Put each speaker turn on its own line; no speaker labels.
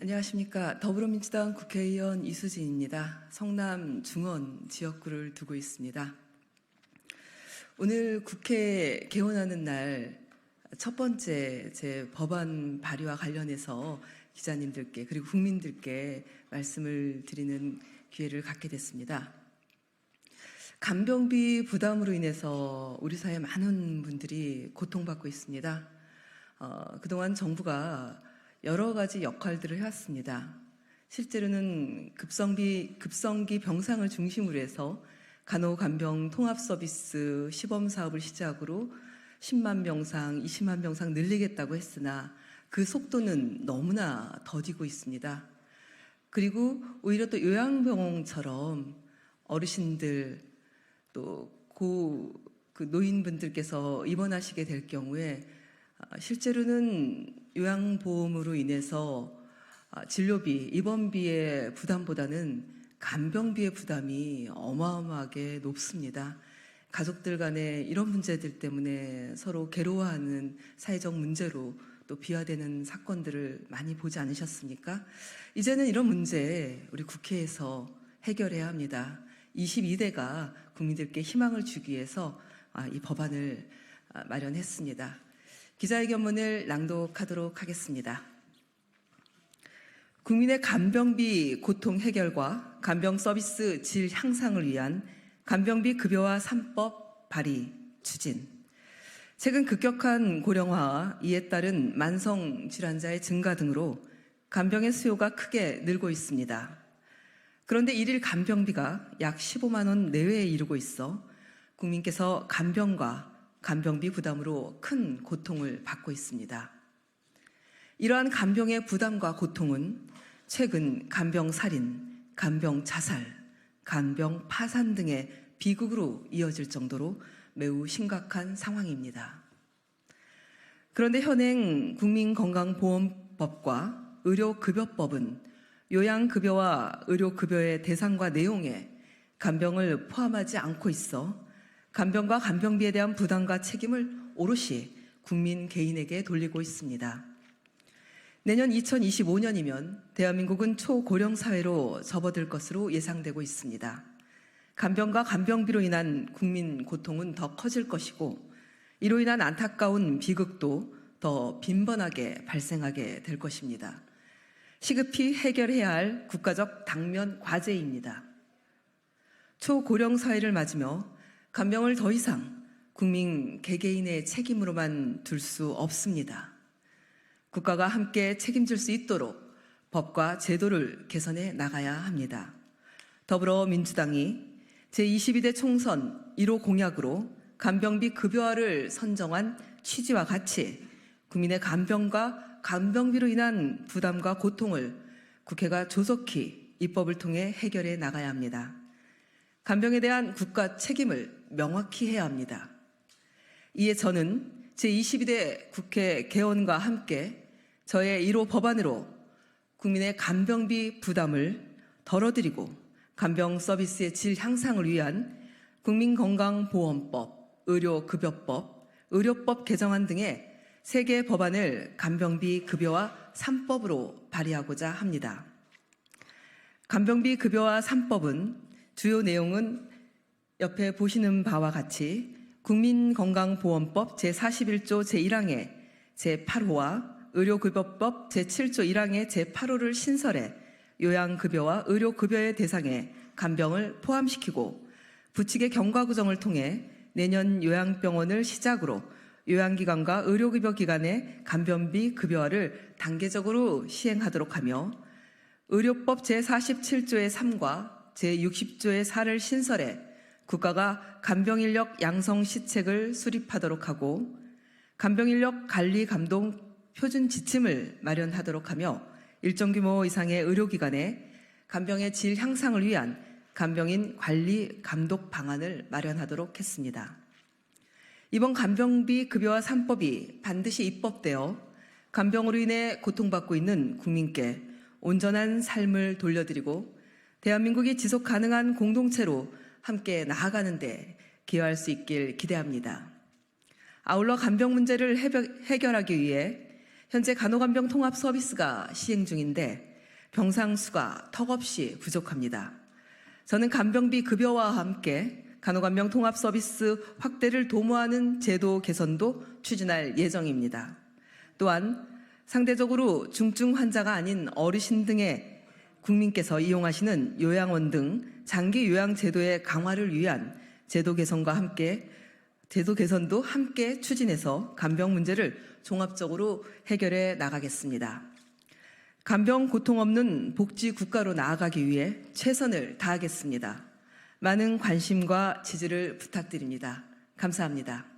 안녕하십니까. 더불어민주당 국회의원 이수진입니다. 성남 중원 지역구를 두고 있습니다. 오늘 국회 개원하는 날 첫 번째 제 법안 발의와 관련해서 기자님들께 그리고 국민들께 말씀을 드리는 기회를 갖게 됐습니다. 간병비 부담으로 인해서 우리 사회 많은 분들이 고통받고 있습니다. 그동안 정부가 여러 가지 역할들을 해왔습니다. 실제로는 급성기 병상을 중심으로 해서 간호간병 통합 서비스 시범 사업을 시작으로 10만 병상, 20만 병상 늘리겠다고 했으나 그 속도는 너무나 더디고 있습니다. 그리고 오히려 또 요양병원처럼 어르신들 또 그 노인분들께서 입원하시게 될 경우에 실제로는 요양보험으로 인해서 진료비, 입원비의 부담보다는 간병비의 부담이 어마어마하게 높습니다. 가족들 간에 이런 문제들 때문에 서로 괴로워하는 사회적 문제로 또 비화되는 사건들을 많이 보지 않으셨습니까? 이제는 이런 문제 우리 국회에서 해결해야 합니다. 22대가 국민들께 희망을 주기 위해서 이 법안을 마련했습니다. 기자회견문을 낭독하도록 하겠습니다. 국민의 간병비 고통 해결과 간병 서비스 질 향상을 위한 간병비 급여화 3법 발의 추진. 최근 급격한 고령화와 이에 따른 만성 질환자의 증가 등으로 간병의 수요가 크게 늘고 있습니다. 그런데 일일 간병비가 약 15만 원 내외에 이르고 있어 국민께서 간병과 간병비 부담으로 큰 고통을 받고 있습니다. 이러한 간병의 부담과 고통은 최근 간병 살인, 간병 자살, 간병 파산 등의 비극으로 이어질 정도로 매우 심각한 상황입니다. 그런데 현행 국민건강보험법과 의료급여법은 요양급여와 의료급여의 대상과 내용에 간병을 포함하지 않고 있어 간병과 간병비에 대한 부담과 책임을 오롯이 국민 개인에게 돌리고 있습니다. 내년 2025년이면 대한민국은 초고령 사회로 접어들 것으로 예상되고 있습니다. 간병과 간병비로 인한 국민 고통은 더 커질 것이고 이로 인한 안타까운 비극도 더 빈번하게 발생하게 될 것입니다. 시급히 해결해야 할 국가적 당면 과제입니다. 초고령 사회를 맞으며 간병을 더 이상 국민 개개인의 책임으로만 둘 수 없습니다. 국가가 함께 책임질 수 있도록 법과 제도를 개선해 나가야 합니다. 더불어민주당이 제22대 총선 1호 공약으로 간병비 급여화를 선정한 취지와 같이 국민의 간병과 간병비로 인한 부담과 고통을 국회가 조속히 입법을 통해 해결해 나가야 합니다. 간병에 대한 국가 책임을 명확히 해야 합니다. 이에 저는 제22대 국회 개원과 함께 저의 1호 법안으로 국민의 간병비 부담을 덜어드리고 간병 서비스의 질 향상을 위한 국민건강보험법, 의료급여법, 의료법 개정안 등의 3개 법안을 간병비 급여화 3법으로 발의하고자 합니다. 간병비 급여화 3법은 주요 내용은 옆에 보시는 바와 같이 국민건강보험법 제41조 제1항의 제8호와 의료급여법 제7조 1항의 제8호를 신설해 요양급여와 의료급여의 대상에 간병을 포함시키고 부칙의 경과 구정을 통해 내년 요양병원을 시작으로 요양기관과 의료급여기관의 간병비 급여화를 단계적으로 시행하도록 하며 의료법 제47조의 3과 제60조의 4를 신설해 국가가 간병인력 양성 시책을 수립하도록 하고 간병인력 관리 감독 표준 지침을 마련하도록 하며 일정 규모 이상의 의료기관에 간병의 질 향상을 위한 간병인 관리 감독 방안을 마련하도록 했습니다. 이번 간병비 급여화 3법이 반드시 입법되어 간병으로 인해 고통받고 있는 국민께 온전한 삶을 돌려드리고 대한민국이 지속 가능한 공동체로 함께 나아가는 데 기여할 수 있길 기대합니다. 아울러 간병 문제를 해결하기 위해 현재 간호간병 통합 서비스가 시행 중인데 병상 수가 턱없이 부족합니다. 저는 간병비 급여와 함께 간호간병 통합 서비스 확대를 도모하는 제도 개선도 추진할 예정입니다. 또한 상대적으로 중증 환자가 아닌 어르신 등의 국민께서 이용하시는 요양원 등 장기 요양 제도의 강화를 위한 제도 개선도 함께 추진해서 간병 문제를 종합적으로 해결해 나가겠습니다. 간병 고통 없는 복지 국가로 나아가기 위해 최선을 다하겠습니다. 많은 관심과 지지를 부탁드립니다. 감사합니다.